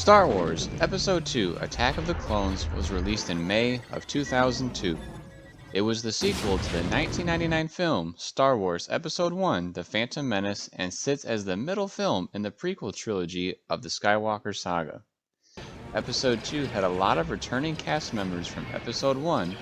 Star Wars Episode II Attack of the Clones was released in May of 2002. It was the sequel to the 1999 film Star Wars Episode I The Phantom Menace and sits as the middle film in the prequel trilogy of the Skywalker saga. Episode II had a lot of returning cast members from Episode I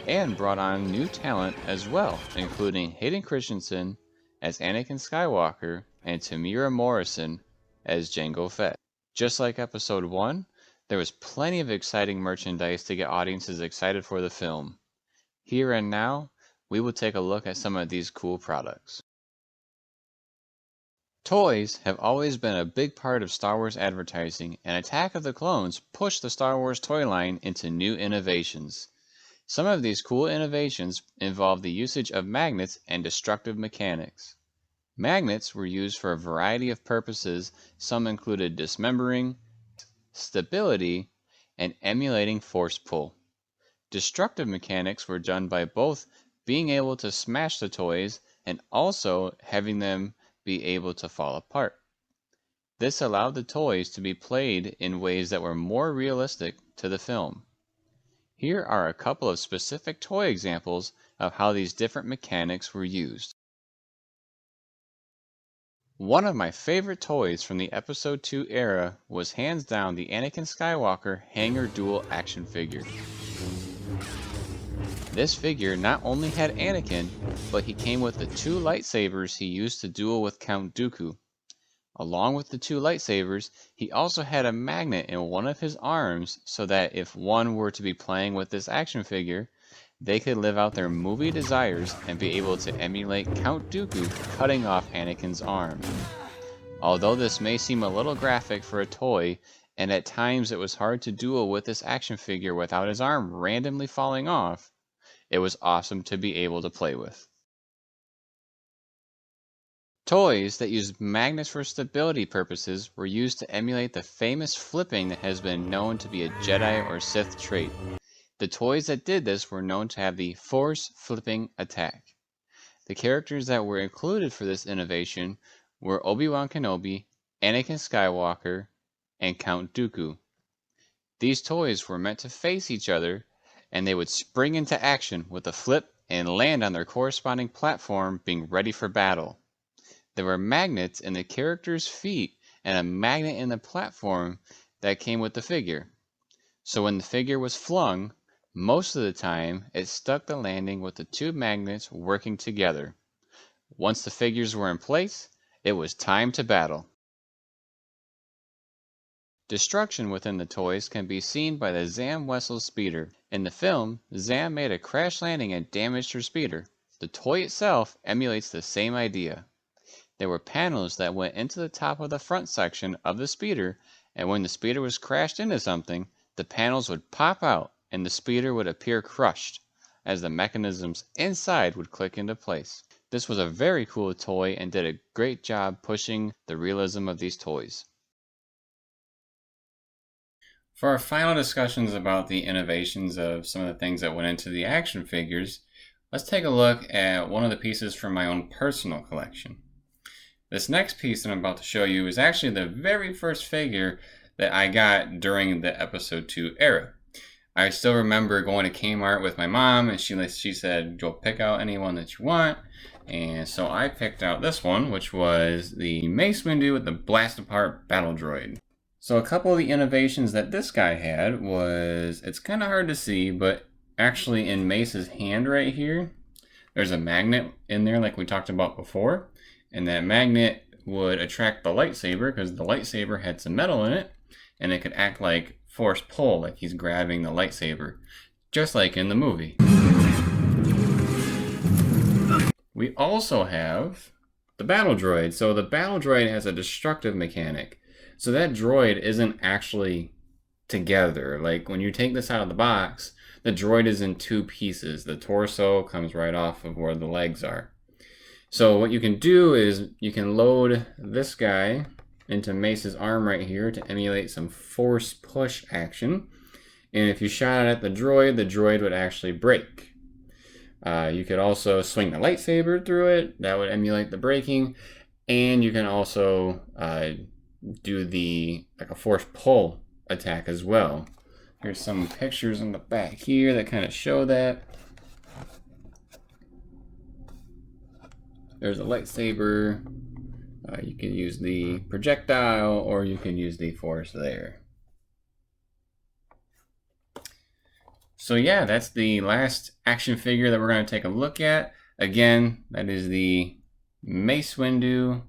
and brought on new talent as well, including Hayden Christensen as Anakin Skywalker and Tamira Morrison as Jango Fett. Just like Episode 1, there was plenty of exciting merchandise to get audiences excited for the film. Here and now, we will take a look at some of these cool products. Toys have always been a big part of Star Wars advertising, and Attack of the Clones pushed the Star Wars toy line into new innovations. Some of these cool innovations involve the usage of magnets and destructive mechanics. Magnets were used for a variety of purposes. Some included dismembering, stability, and emulating force pull. Destructive mechanics were done by both being able to smash the toys and also having them be able to fall apart. This allowed the toys to be played in ways that were more realistic to the film. Here are a couple of specific toy examples of how these different mechanics were used. One of my favorite toys from the Episode II era was hands down the Anakin Skywalker Hangar Duel action figure. This figure not only had Anakin, but he came with the two lightsabers he used to duel with Count Dooku. Along with the two lightsabers, he also had a magnet in one of his arms so that if one were to be playing with this action figure, they could live out their movie desires and be able to emulate Count Dooku cutting off Anakin's arm. Although this may seem a little graphic for a toy, and at times it was hard to duel with this action figure without his arm randomly falling off, it was awesome to be able to play with. Toys that used magnets for stability purposes were used to emulate the famous flipping that has been known to be a Jedi or Sith trait. The toys that did this were known to have the Force Flipping Attack. The characters that were included for this innovation were Obi-Wan Kenobi, Anakin Skywalker, and Count Dooku. These toys were meant to face each other, and they would spring into action with a flip and land on their corresponding platform, being ready for battle. There were magnets in the characters' feet and a magnet in the platform that came with the figure. So when the figure was flung, most of the time, it stuck the landing with the two magnets working together. Once the figures were in place, it was time to battle. Destruction within the toys can be seen by the Zam Wessel speeder. In the film, Zam made a crash landing and damaged her speeder. The toy itself emulates the same idea. There were panels that went into the top of the front section of the speeder, and when the speeder was crashed into something, the panels would pop out and the speeder would appear crushed, as the mechanisms inside would click into place. This was a very cool toy and did a great job pushing the realism of these toys. For our final discussions about the innovations of some of the things that went into the action figures, let's take a look at one of the pieces from my own personal collection. This next piece that I'm about to show you is actually the very first figure that I got during the Episode II era. I still remember going to Kmart with my mom, and she said, "Go pick out anyone that you want." And so I picked out this one, which was the Mace Windu with the Blast Apart Battle Droid. So a couple of the innovations that this guy had was, it's kind of hard to see, but actually in Mace's hand right here, there's a magnet in there like we talked about before. And that magnet would attract the lightsaber because the lightsaber had some metal in it, and it could act like force pull, like he's grabbing the lightsaber, just like in the movie. We also have the battle droid. So the battle droid has a destructive mechanic. So that droid isn't actually together. Like when you take this out of the box, the droid is in two pieces. The torso comes right off of where the legs are. So what you can do is you can load this guy into Mace's arm right here to emulate some force push action. And if you shot it at the droid would actually break. You could also swing the lightsaber through it. That would emulate the breaking. And you can also do like a force pull attack as well. Here's some pictures on the back here that kind of show that. There's a lightsaber. You can use the projectile, or you can use the force there. So yeah, that's the last action figure that we're going to take a look at. Again, that is the Mace Windu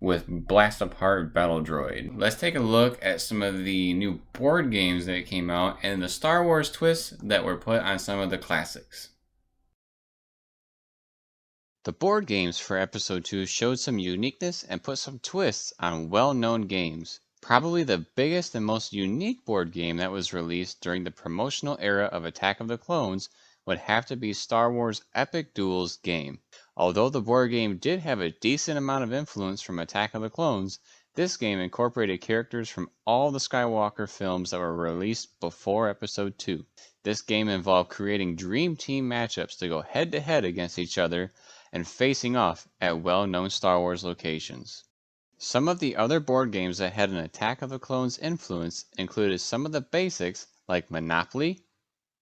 with Blast Apart Battle Droid. Let's take a look at some of the new board games that came out and the Star Wars twists that were put on some of the classics. The board games for Episode 2 showed some uniqueness and put some twists on well-known games. Probably the biggest and most unique board game that was released during the promotional era of Attack of the Clones would have to be Star Wars Epic Duels game. Although the board game did have a decent amount of influence from Attack of the Clones, this game incorporated characters from all the Skywalker films that were released before Episode 2. This game involved creating dream team matchups to go head-to-head against each other and facing off at well-known Star Wars locations. Some of the other board games that had an Attack of the Clones influence included some of the basics like Monopoly,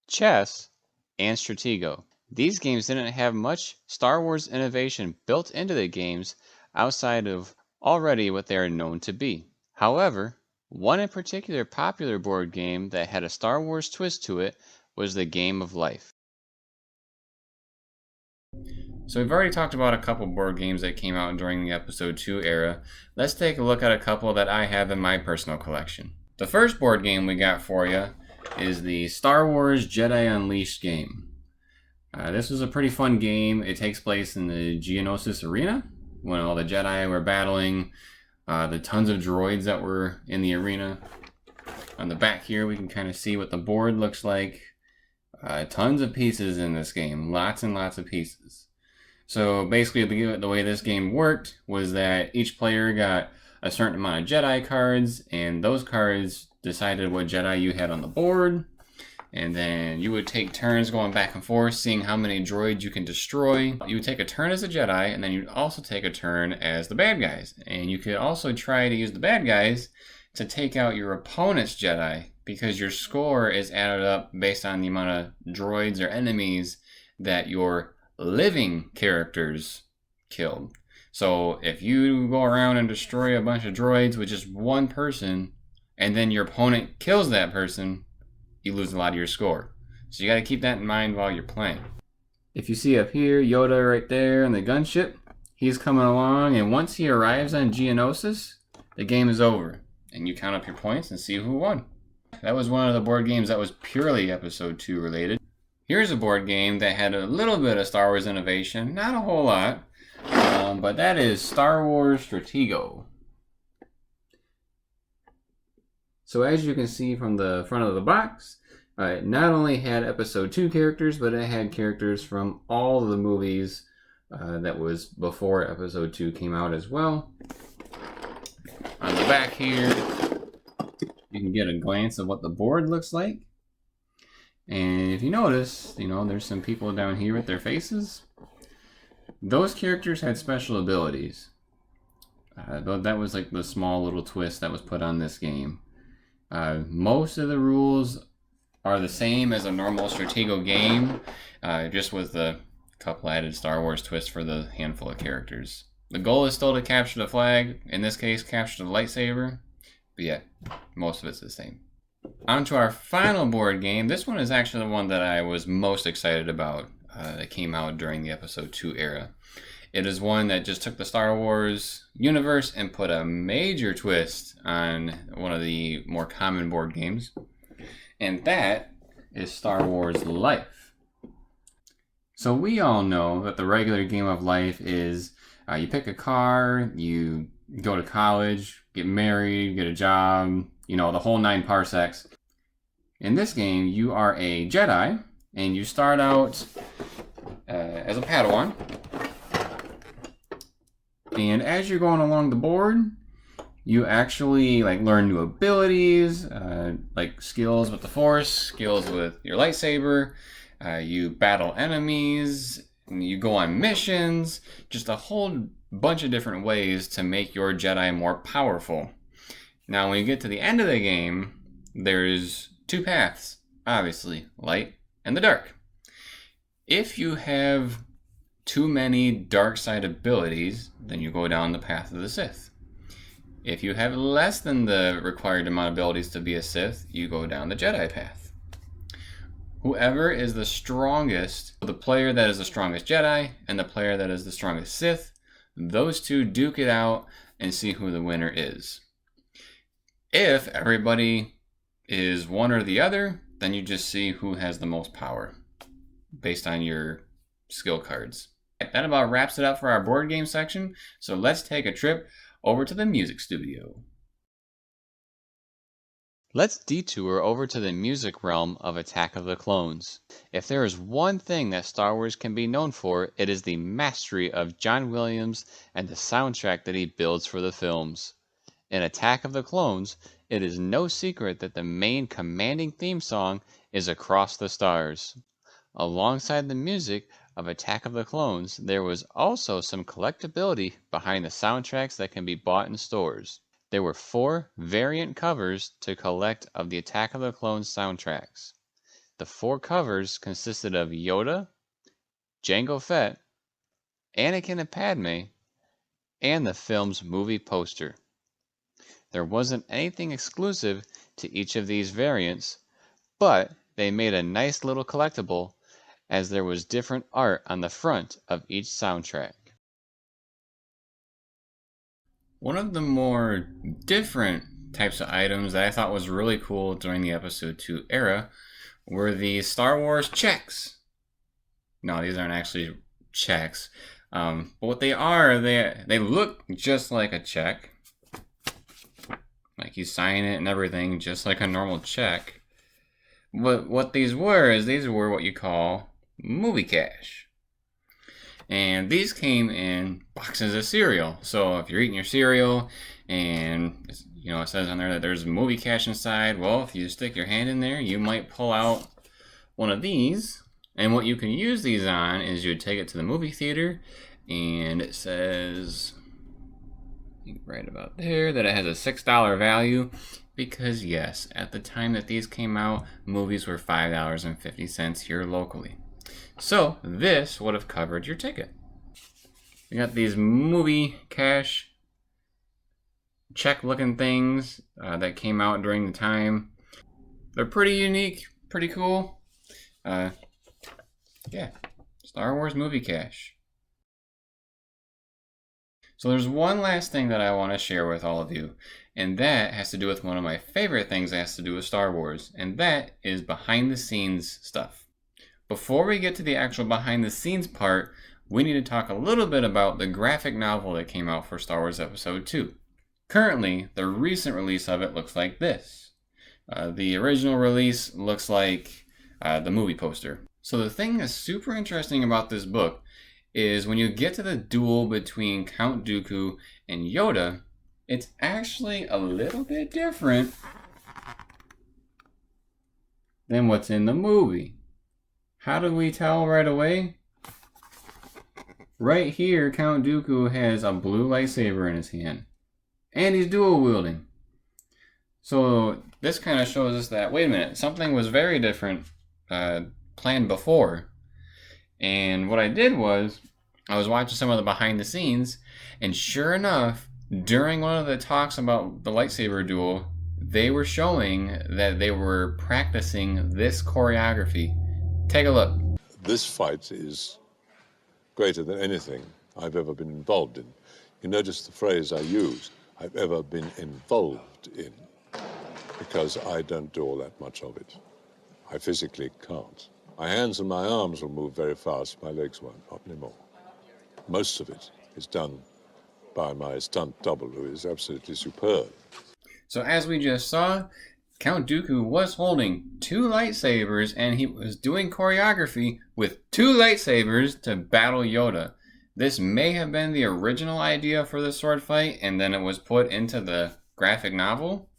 chess, and Stratego. These games didn't have much Star Wars innovation built into the games outside of already what they are known to be. However, one in particular popular board game that had a Star Wars twist to it was the Game of Life. So we've already talked about a couple board games that came out during the Episode 2 era. Let's take a look at a couple that I have in my personal collection. The first board game we got for you is the Star Wars Jedi Unleashed game. This was a pretty fun game. It takes place in the Geonosis arena when all the Jedi were battling the tons of droids that were in the arena. On the back here we can kind of see what the board looks like. Tons of pieces in this game, lots and lots of pieces. So basically the way this game worked was that each player got a certain amount of Jedi cards, and those cards decided what Jedi you had on the board. And then you would take turns going back and forth, seeing how many droids you can destroy. You would take a turn as a Jedi, and then you'd also take a turn as the bad guys. And you could also try to use the bad guys to take out your opponent's Jedi, because your score is added up based on the amount of droids or enemies that your living characters killed. So if you go around and destroy a bunch of droids with just one person, and then your opponent kills that person, you lose a lot of your score. So you got to keep that in mind while you're playing. If you see up here, Yoda right there in the gunship, he's coming along, and once he arrives on Geonosis, the game is over. And you count up your points and see who won. That was one of the board games that was purely Episode 2 related. Here's a board game that had a little bit of Star Wars innovation, not a whole lot, but that is Star Wars Stratego. So as you can see from the front of the box, it not only had Episode 2 characters, but it had characters from all of the movies that was before Episode 2 came out as well. On the back here, you can get a glance of what the board looks like. And if you notice, there's some people down here with their faces. Those characters had special abilities. That was like the small little twist that was put on this game. Most of the rules are the same as a normal Stratego game, just with a couple added Star Wars twists for the handful of characters. The goal is still to capture the flag, in this case capture the lightsaber, but yeah, most of it's the same. On to our final board game. This one is actually the one that I was most excited about that came out during the Episode 2 era. It is one that just took the Star Wars universe and put a major twist on one of the more common board games, and that is Star Wars Life. So we all know that the regular game of life is you pick a car, you go to college, get married, get a job, the whole 9 parsecs. In this game, you are a Jedi, and you start out as a Padawan. And as you're going along the board, you actually learn new abilities, like skills with the Force, skills with your lightsaber. You battle enemies, and you go on missions, just a whole bunch of different ways to make your Jedi more powerful. Now, when you get to the end of the game, there's two paths, obviously, light and the dark. If you have too many dark side abilities, then you go down the path of the Sith. If you have less than the required amount of abilities to be a Sith, you go down the Jedi path. Whoever is the strongest, the player that is the strongest Jedi and the player that is the strongest Sith, those two duke it out and see who the winner is. If everybody is one or the other, then you just see who has the most power based on your skill cards. That about wraps it up for our board game section, so let's take a trip over to the music studio. Let's detour over to the music realm of Attack of the Clones. If there is one thing that Star Wars can be known for, it is the mastery of John Williams and the soundtrack that he builds for the films. In Attack of the Clones, it is no secret that the main commanding theme song is Across the Stars. Alongside the music of Attack of the Clones, there was also some collectability behind the soundtracks that can be bought in stores. There were 4 variant covers to collect of the Attack of the Clones soundtracks. The 4 covers consisted of Yoda, Jango Fett, Anakin and Padme, and the film's movie poster. There wasn't anything exclusive to each of these variants, but they made a nice little collectible as there was different art on the front of each soundtrack. One of the more different types of items that I thought was really cool during the Episode 2 era were the Star Wars checks. No, these aren't actually checks. But what they are, they look just like a check. Like you sign it and everything, just like a normal check. But what these were is these were what you call movie cash. And these came in boxes of cereal. So if you're eating your cereal and it says on there that there's movie cash inside, well, if you stick your hand in there, you might pull out one of these. And what you can use these on is you would take it to the movie theater, and it says right about there that it has a $6 value. Because yes, at the time that these came out, movies were $5.50 here locally. So this would have covered your ticket. We got these movie cash check looking things that came out during the time. They're pretty unique, pretty cool. Yeah, Star Wars movie cash. So there's one last thing that I want to share with all of you, and that has to do with one of my favorite things that has to do with Star Wars, and that is behind the scenes stuff. Before we get to the actual behind the scenes part, we need to talk a little bit about the graphic novel that came out for Star Wars Episode 2. Currently, the recent release of it looks like this. The original release looks like the movie poster. So the thing that's super interesting about this book is when you get to the duel between Count Dooku and Yoda, it's actually a little bit different than what's in the movie. How do we tell right away? Right here, Count Dooku has a blue lightsaber in his hand. And he's dual wielding. So this kind of shows us that, wait a minute, something was very different planned before. And what I did was, I was watching some of the behind the scenes, and sure enough, during one of the talks about the lightsaber duel, they were showing that they were practicing this choreography. Take a look. This fight is greater than anything I've ever been involved in. You notice the phrase I use, I've ever been involved in, because I don't do all that much of it. I physically can't. My hands and my arms will move very fast, my legs won't, not anymore. Most of it is done by my stunt double, who is absolutely superb. So as we just saw, Count Dooku was holding 2 lightsabers, and he was doing choreography with 2 lightsabers to battle Yoda. This may have been the original idea for the sword fight, and then it was put into the graphic novel.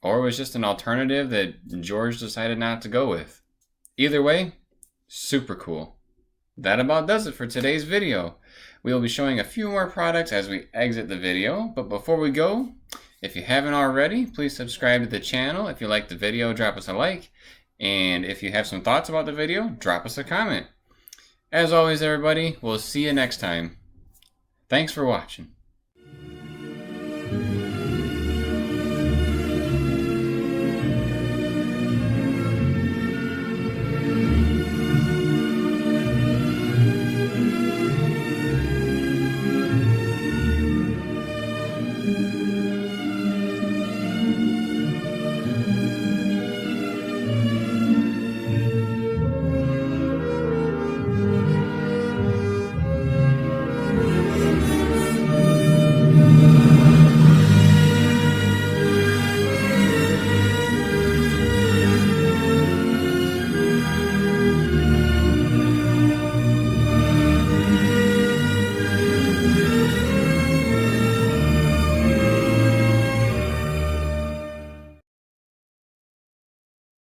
Or it was just an alternative that George decided not to go with. Either way, super cool. That about does it for today's video. We will be showing a few more products as we exit the video, but before we go, If you haven't already, please subscribe to the channel. If you like the video, drop us a like. And if you have some thoughts about the video, drop us a comment. As always, everybody, we'll see you next time. Thanks for watching.